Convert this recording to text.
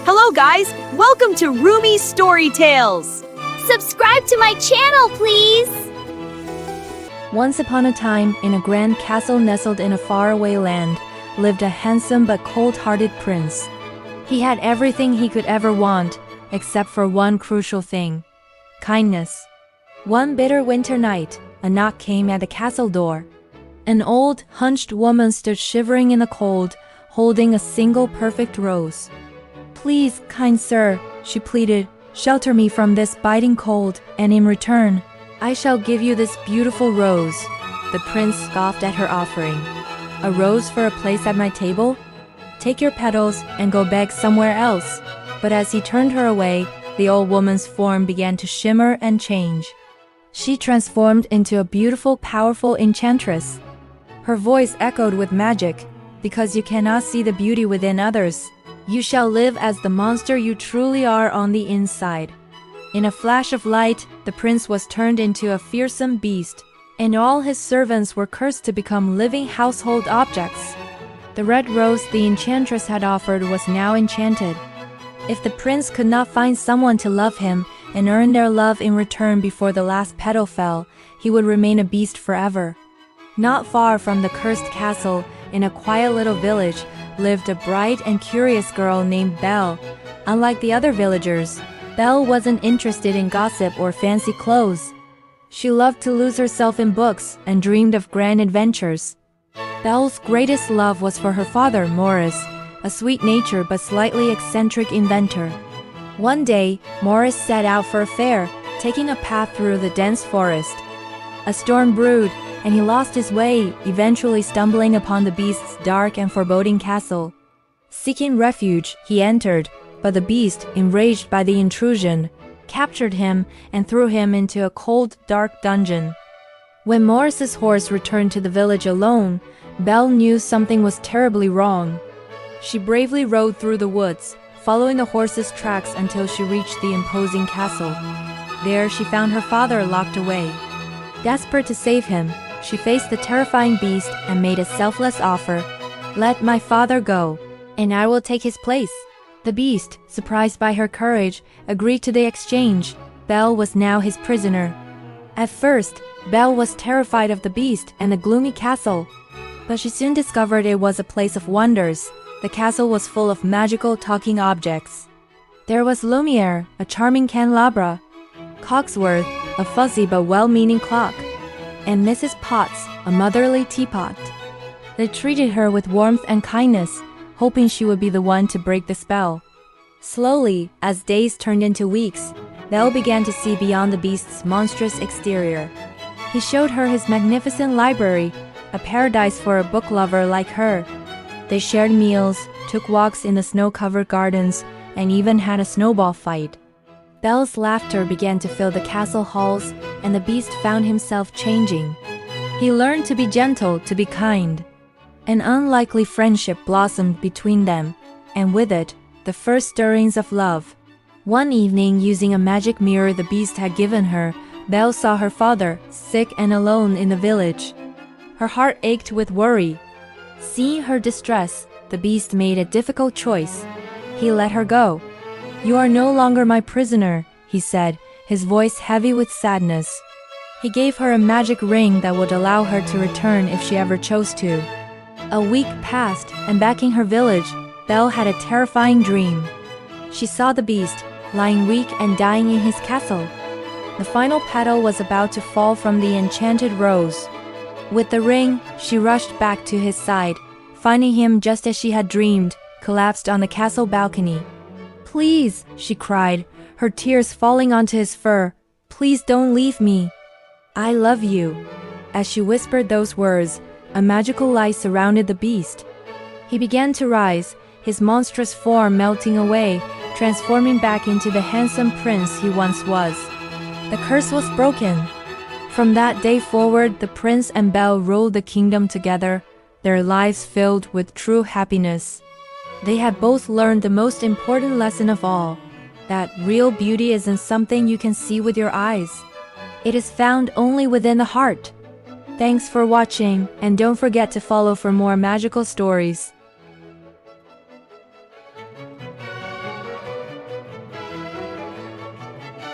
Hello guys, welcome to Rumi Story Tales. Subscribe to my channel, please! Once upon a time, in a grand castle nestled in a faraway land, lived a handsome but cold-hearted prince. He had everything he could ever want, except for one crucial thing: kindness. One bitter winter night, a knock came at the castle door. An old, hunched woman stood shivering in the cold, holding a single perfect rose. "Please, kind sir," she pleaded, "shelter me from this biting cold, and in return, I shall give you this beautiful rose." The prince scoffed at her offering. "A rose for a place at my table? Take your petals and go beg somewhere else." But as he turned her away, the old woman's form began to shimmer and change. She transformed into a beautiful, powerful enchantress. Her voice echoed with magic. "Because you cannot see the beauty within others, you shall live as the monster you truly are on the inside." In a flash of light, the prince was turned into a fearsome beast, and all his servants were cursed to become living household objects. The red rose the enchantress had offered was now enchanted. If the prince could not find someone to love him and earn their love in return before the last petal fell, he would remain a beast forever. Not far from the cursed castle, in a quiet little village, lived a bright and curious girl named Belle. Unlike the other villagers, Belle wasn't interested in gossip or fancy clothes. She loved to lose herself in books and dreamed of grand adventures. Belle's greatest love was for her father, Maurice, a sweet-natured but slightly eccentric inventor. One day, Maurice set out for a fair, taking a path through the dense forest. A storm brewed, and he lost his way, eventually stumbling upon the beast's dark and foreboding castle. Seeking refuge, he entered, but the beast, enraged by the intrusion, captured him and threw him into a cold, dark dungeon. When Maurice's horse returned to the village alone, Belle knew something was terribly wrong. She bravely rode through the woods, following the horse's tracks until she reached the imposing castle. There she found her father locked away. Desperate to save him, she faced the terrifying beast and made a selfless offer. "Let my father go, and I will take his place." The beast, surprised by her courage, agreed to the exchange. Belle was now his prisoner. At first, Belle was terrified of the beast and the gloomy castle, but she soon discovered it was a place of wonders. The castle was full of magical talking objects. There was Lumiere, a charming candelabra; Cogsworth, a fuzzy but well-meaning clock; and Mrs. Potts, a motherly teapot. They treated her with warmth and kindness, hoping she would be the one to break the spell. Slowly, as days turned into weeks, Belle began to see beyond the beast's monstrous exterior. He showed her his magnificent library, a paradise for a book lover like her. They shared meals, took walks in the snow-covered gardens, and even had a snowball fight. Belle's laughter began to fill the castle halls, and the beast found himself changing. He learned to be gentle, to be kind. An unlikely friendship blossomed between them, and with it, the first stirrings of love. One evening, using a magic mirror the beast had given her, Belle saw her father, sick and alone in the village. Her heart ached with worry. Seeing her distress, the beast made a difficult choice. He let her go. "You are no longer my prisoner," he said, his voice heavy with sadness. He gave her a magic ring that would allow her to return if she ever chose to. A week passed, and back in her village, Belle had a terrifying dream. She saw the beast, lying weak and dying in his castle. The final petal was about to fall from the enchanted rose. With the ring, she rushed back to his side, finding him just as she had dreamed, collapsed on the castle balcony. "Please," she cried, her tears falling onto his fur, "please don't leave me. I love you." As she whispered those words, a magical light surrounded the beast. He began to rise, his monstrous form melting away, transforming back into the handsome prince he once was. The curse was broken. From that day forward, the prince and Belle ruled the kingdom together, their lives filled with true happiness. They had both learned the most important lesson of all, that real beauty isn't something you can see with your eyes. It is found only within the heart. Thanks for watching, and don't forget to follow for more magical stories.